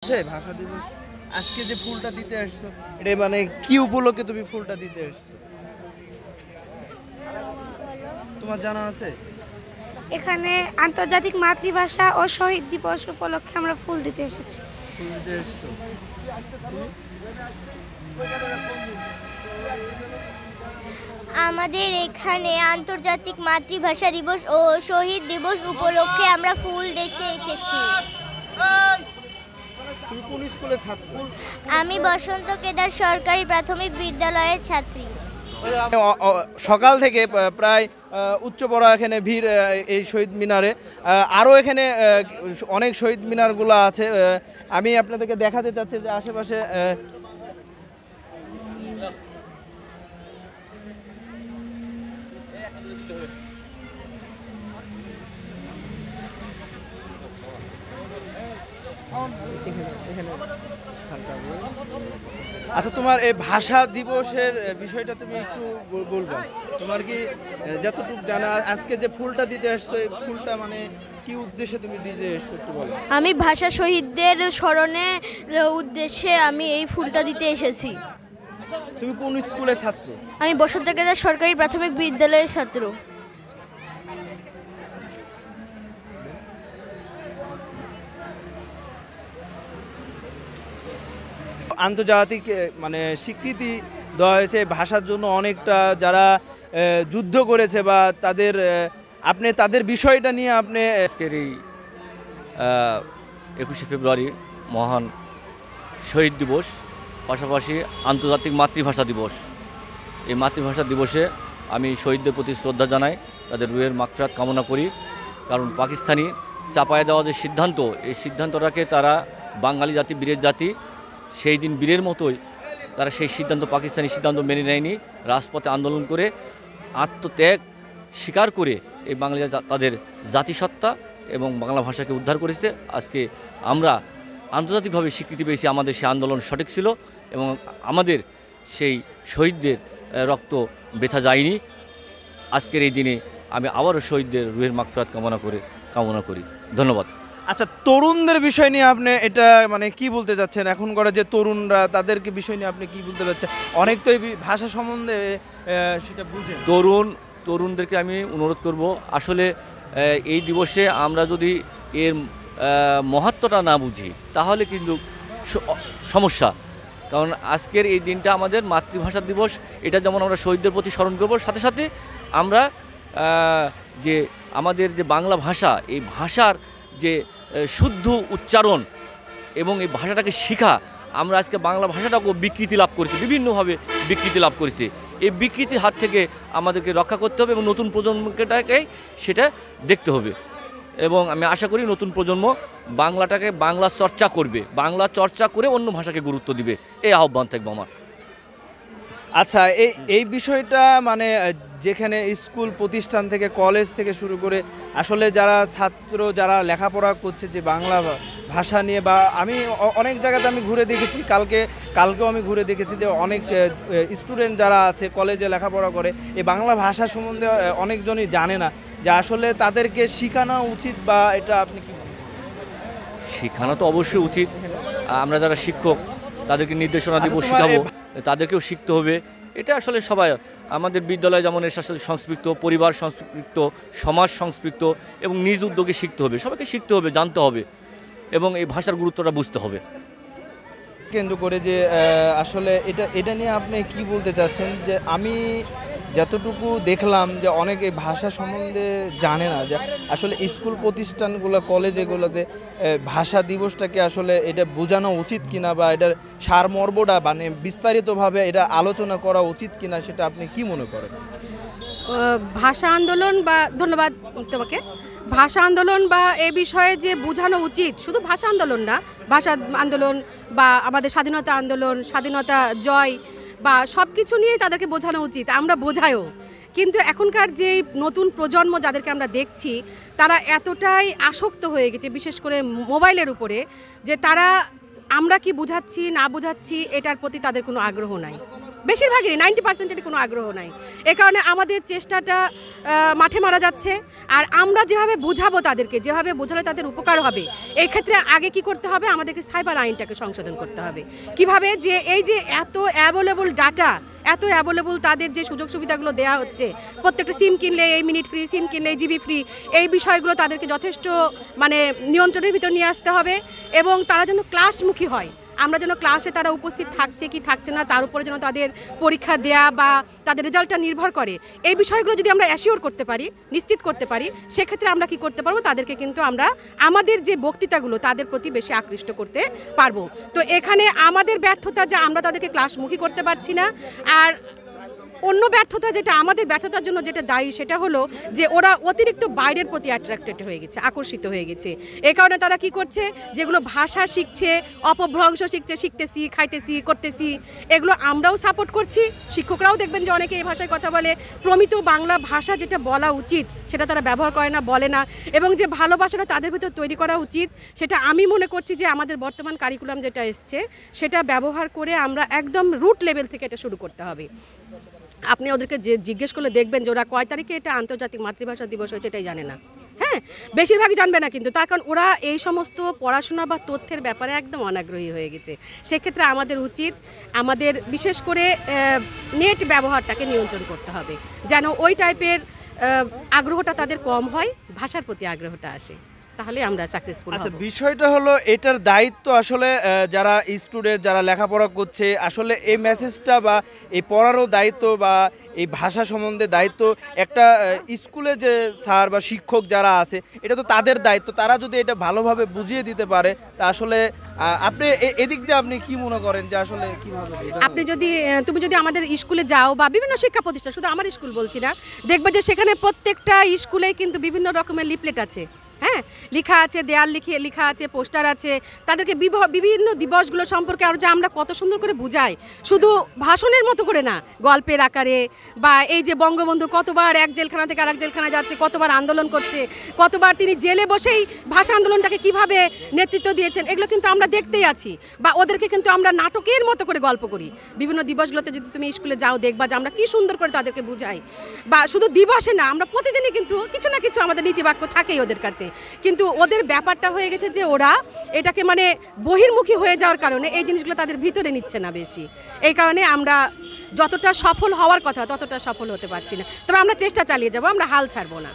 আছে ভাষা দিবস আজকে যে ফুলটা দিতে আসছো এটা মানে কি উপলক্ষে তুমি ফুলটা দিতে আসছো তোমার জানা আছে? এখানে আন্তর্জাতিক মাতৃভাষা ও শহীদ দিবস উপলক্ষে আমরা ফুল দিতে এসেছি। ফুল দিতে এসছো আমাদের এখানে আন্তর্জাতিক মাতৃভাষা দিবস ও শহীদ দিবস উপলক্ষে আমরা ফুল দেশে এসেছি। তুমি কোন স্কুলের ছাত্র? আমি বসন্ত কেদার সরকারি প্রাথমিক বিদ্যালয়ের ছাত্রী। সকাল থেকে প্রায় উচ্চ পড়া এখানে ভিড় এই শহীদ মিনারে। আরও এখানে অনেক শহীদ মিনারগুলো আছে। আমি আপনাদেরকে দেখাতে চাচ্ছি যে আশেপাশে আচ্ছা, তোমার এই ভাষা দিবসের বিষয়টা তুমি একটু বলবে? তোমার কি যতটুকু জানা আজকে যে ফুলটা দিতে আসছো এই ফুলটা মানে কি উদ্দেশ্যে তুমি দিতে এসছো একটু বলো। আমি ভাষা শহীদদের স্মরণে উদ্দেশ্যে আমি এই ফুলটা দিতে এসেছি। তুমি কোন স্কুলের ছাত্র? আমি বসন্ত কেদার সরকারি প্রাথমিক বিদ্যালয়ের ছাত্র। আন্তর্জাতিক মানে স্বীকৃতি দেওয়া হয়েছে ভাষার জন্য। অনেকটা যারা যুদ্ধ করেছে বা তাদের আপনি তাদের বিষয়টা নিয়ে আপনি আজকের এই 21শে ফেব্রুয়ারি মহান শহীদ দিবস, পাশাপাশি আন্তর্জাতিক মাতৃভাষা দিবস। এই মাতৃভাষা দিবসে আমি শহীদদের প্রতি শ্রদ্ধা জানাই, তাদের রুহের মাগফিরাত কামনা করি। কারণ পাকিস্তানি চাপায় দেওয়া যে সিদ্ধান্ত, এই সিদ্ধান্তটাকে তারা বাঙালি জাতি, বীরের জাতি, সেই দিন বীরের মতোই তারা সেই সিদ্ধান্ত, পাকিস্তানি সিদ্ধান্ত মেনে নেয়নি। রাজপথে আন্দোলন করে আত্মত্যাগ স্বীকার করে এই বাঙালি তাদের জাতিসত্তা এবং বাংলা ভাষাকে উদ্ধার করেছে। আজকে আমরা আন্তর্জাতিকভাবে স্বীকৃতি পেয়েছি, আমাদের সেই আন্দোলন সঠিক ছিল এবং আমাদের সেই শহীদদের রক্ত বৃথা যায়নি। আজকের এই দিনে আমি আবারও শহীদদের রুহের মাগফিরাত কামনা করি। ধন্যবাদ। আচ্ছা, তরুণদের বিষয় নিয়ে আপনি এটা মানে কি বলতে চাচ্ছেন? এখনকার যে তরুণরা তাদেরকে বিষয় নিয়ে আপনি কি বলতে চাচ্ছেন? অনেক তো এই ভাষা সম্বন্ধে সেটা বুঝেন। তরুণদেরকে আমি অনুরোধ করব, আসলে এই দিবসে আমরা যদি এর মহত্বটা না বুঝি তাহলে কিন্তু সমস্যা। কারণ আজকের এই দিনটা আমাদের মাতৃভাষা দিবস, এটা যেমন আমরা শহীদদের প্রতি স্মরণ করব, সাথে সাথে আমরা যে আমাদের যে বাংলা ভাষা, এই ভাষার যে শুদ্ধ উচ্চারণ এবং এই ভাষাটাকে শেখা, আমরা আজকে বাংলা ভাষাটাকেও বিকৃতি লাভ করেছি, বিভিন্নভাবে বিকৃতি লাভ করেছি। এই বিকৃতির হাত থেকে আমাদেরকে রক্ষা করতে হবে এবং নতুন প্রজন্মটাকে সেটা দেখতে হবে। এবং আমি আশা করি নতুন প্রজন্ম বাংলাটাকে বাংলা চর্চা করবে, বাংলা চর্চা করে অন্য ভাষাকে গুরুত্ব দিবে, এই আহ্বান থাকবে আমার। আচ্ছা, এই বিষয়টা মানে যেখানে স্কুল প্রতিষ্ঠান থেকে কলেজ থেকে শুরু করে আসলে যারা ছাত্র যারা লেখাপড়া করছে যে বাংলা ভাষা নিয়ে, বা আমি অনেক জায়গাতে আমি ঘুরে দেখেছি, কালকেও আমি ঘুরে দেখেছি যে অনেক স্টুডেন্ট যারা আছে কলেজে লেখাপড়া করে এই বাংলা ভাষা সম্বন্ধে অনেকজনই জানে না, যে আসলে তাদেরকে শেখানো উচিত, বা এটা আপনি কি? শেখানো তো অবশ্যই উচিত। আমরা যারা শিক্ষক তাদেরকে নির্দেশনা দিব, শেখাবো, তাদেরকেও শিখতে হবে। এটা আসলে সবাই, আমাদের বিদ্যালয় যেমন এর সাথে সংস্কৃত, পরিবার সংস্কৃত, সমাজ সংস্কৃত এবং নিজ উদ্যোগে শিখতে হবে, সবাইকে শিখতে হবে, জানতে হবে এবং এই ভাষার গুরুত্বটা বুঝতে হবে। কেন্দ্র করে যে আসলে এটা নিয়ে আপনি কি বলতে চাচ্ছেন? যে আমি যতটুকু দেখলাম যে অনেকে ভাষা সম্বন্ধে জানে না, যে আসলে স্কুল প্রতিষ্ঠানগুলো, কলেজ এগুলোতে ভাষা দিবসটাকে আসলে এটা বোঝানো উচিত কিনা, বা এটার সারমর্মটা মানে বিস্তারিতভাবে এটা আলোচনা করা উচিত কিনা, সেটা আপনি কি মনে করেন? ভাষা আন্দোলন বা ধন্যবাদ তোমাকে। ভাষা আন্দোলন বা এ বিষয়ে যে বোঝানো উচিত, শুধু ভাষা আন্দোলন না, ভাষা আন্দোলন বা আমাদের স্বাধীনতা আন্দোলন, স্বাধীনতা জয় বা সব কিছু নিয়ে তাদেরকে বোঝানো উচিত, আমরা বোঝাইও। কিন্তু এখনকার যে নতুন প্রজন্ম যাদেরকে আমরা দেখছি, তারা এতটাই আসক্ত হয়ে গেছে বিশেষ করে মোবাইলের উপরে, যে তারা আমরা কি বুঝাচ্ছি না বুঝাচ্ছি এটার প্রতি তাদের কোনো আগ্রহ নাই, বেশিরভাগই 90%-এরই কোনো আগ্রহ নাই। এ কারণে আমাদের চেষ্টাটা মাঠে মারা যাচ্ছে। আর আমরা যেভাবে বুঝাবো তাদেরকে, যেভাবে বোঝালে তাদের উপকার হবে, এই ক্ষেত্রে আগে কি করতে হবে, আমাদেরকে সাইবার আইনটাকে সংশোধন করতে হবে। কিভাবে যে এই যে এত অ্যাভেলেবল ডাটা, এত অ্যাভেলেবল তাদের যে সুযোগ সুবিধাগুলো দেওয়া হচ্ছে, প্রত্যেকটা সিম কিনলে এই মিনিট ফ্রি, সিম কিনলে জিবি ফ্রি, এই বিষয়গুলো তাদেরকে যথেষ্ট মানে নিয়ন্ত্রণের ভিতর নিয়ে আসতে হবে। এবং তারা যেন ক্লাসমুখী হয়, আমরা যেন ক্লাসে তারা উপস্থিত থাকছে কি থাকছে না তার উপরে যেন তাদের পরীক্ষা দেয়া বা তাদের রেজাল্টটা নির্ভর করে, এই বিষয়গুলো যদি আমরা অ্যাসিওর করতে পারি, নিশ্চিত করতে পারি, সেক্ষেত্রে আমরা কি করতে পারবো, তাদেরকে কিন্তু আমরা আমাদের যে বক্তৃতাগুলো তাদের প্রতি বেশি আকৃষ্ট করতে পারবো। তো এখানে আমাদের ব্যর্থতা যে আমরা তাদেরকে ক্লাসমুখী করতে পারছি না। আর অন্য ব্যর্থতা যেটা আমাদের ব্যর্থতার জন্য যেটা দায়ী, সেটা হলো যে ওরা অতিরিক্ত বাইরের প্রতি অ্যাট্রাক্টেড হয়ে গেছে, আকর্ষিত হয়ে গেছে। এই কারণে তারা কি করছে, যেগুলো ভাষা শিখছে, অপভ্রংশ শিখছে, শিখতেছি, খাইতেছি, করতেছি, এগুলো আমরাও সাপোর্ট করছি। শিক্ষকরাও দেখবেন যে অনেকে এই ভাষায় কথা বলে, প্রমিত বাংলা ভাষা যেটা বলা উচিত সেটা তারা ব্যবহার করে না, বলে না। এবং যে ভালোবাসাটা তাদের ভিতর তৈরি করা উচিত, সেটা আমি মনে করছি যে আমাদের বর্তমান কারিকুলাম যেটা এসছে সেটা ব্যবহার করে আমরা একদম রুট লেভেল থেকে এটা শুরু করতে হবে। আপনি ওদেরকে যে জিজ্ঞেস করলে দেখবেন যে ওরা কয় তারিখে এটা আন্তর্জাতিক মাতৃভাষা দিবস হয়েছে এটাই জানে না। হ্যাঁ, বেশিরভাগই জানবে না, কিন্তু তার কারণ ওরা এই সমস্ত পড়াশোনা বা তথ্যের ব্যাপারে একদম অনাগ্রহী হয়ে গেছে। সেক্ষেত্রে আমাদের উচিত, আমাদের বিশেষ করে নেট ব্যবহারটাকে নিয়ন্ত্রণ করতে হবে, যেন ওই টাইপের আগ্রহটা তাদের কম হয়, ভাষার প্রতি আগ্রহটা আসে, তাহলে আমরা সাকসেসফুল আচ্ছা, হব। বিষয়টা হলো এটার দায়িত্ব আসলে যারা স্টুডেন্ট, যারা লেখাপড়া করছে, আসলে এই মেসেজটা বা এই পড়ারও দায়িত্ব বা এই ভাষা সম্বন্ধে দায়িত্ব একটা স্কুলে যে স্যার বা শিক্ষক যারা আছে, এটা তো তাদের দায়িত্ব। তারা যদি এটা ভালোভাবে বুঝিয়ে দিতে পারে, তা আসলে আপনি এদিক দিয়ে আপনি কি মনে করেন যে আসলে কিভাবে আপনি যদি তুমি যদি আমাদের স্কুলে যাও বা বিভিন্ন শিক্ষা প্রতিষ্ঠান, শুধু আমার স্কুল বলছি না, দেখবে যে সেখানে প্রত্যেকটা স্কুলে কিন্তু বিভিন্ন রকমের লিফলেট আছে, হ্যাঁ, লেখা আছে, দেয়াল লেখা আছে, পোস্টার আছে, তাদেরকে বিভিন্ন দিবসগুলো সম্পর্কে আর যে আমরা কত সুন্দর করে বুঝাই, শুধু ভাষণের মতো করে না, গল্পের আকারে। বা এই যে বঙ্গবন্ধু কতবার এক জেলখানা থেকে আরেক জেলখানায় যাচ্ছে, কতবার আন্দোলন করছে, কতবার তিনি জেলে বসেই ভাষা আন্দোলনটাকে কিভাবে নেতৃত্ব দিয়েছেন, এগুলো কিন্তু আমরা দেখতেই আছি। বা ওদেরকে কিন্তু আমরা নাটকের মতো করে গল্প করি বিভিন্ন দিবসগুলোতে। যদি তুমি স্কুলে যাও দেখবা যে আমরা কি সুন্দর করে তাদেরকে বুঝাই। বা শুধু দিবসে না, আমরা প্রতিদিনই কিন্তু কিছু না কিছু আমাদের নীতিবাক্য থাকেই ওদের কাছে। কিন্তু ওদের ব্যাপারটা হয়ে গেছে যে ওরা এটাকে মানে বহির্মুখী হয়ে যাওয়ার কারণে এই জিনিসগুলো তাদের ভিতরে নিচ্ছে না বেশি। এই কারণে আমরা যতটা সফল হওয়ার কথা ততটা সফল হতে পারছি না। তবে আমরা চেষ্টা চালিয়ে যাব, আমরা হাল ছাড়বো না।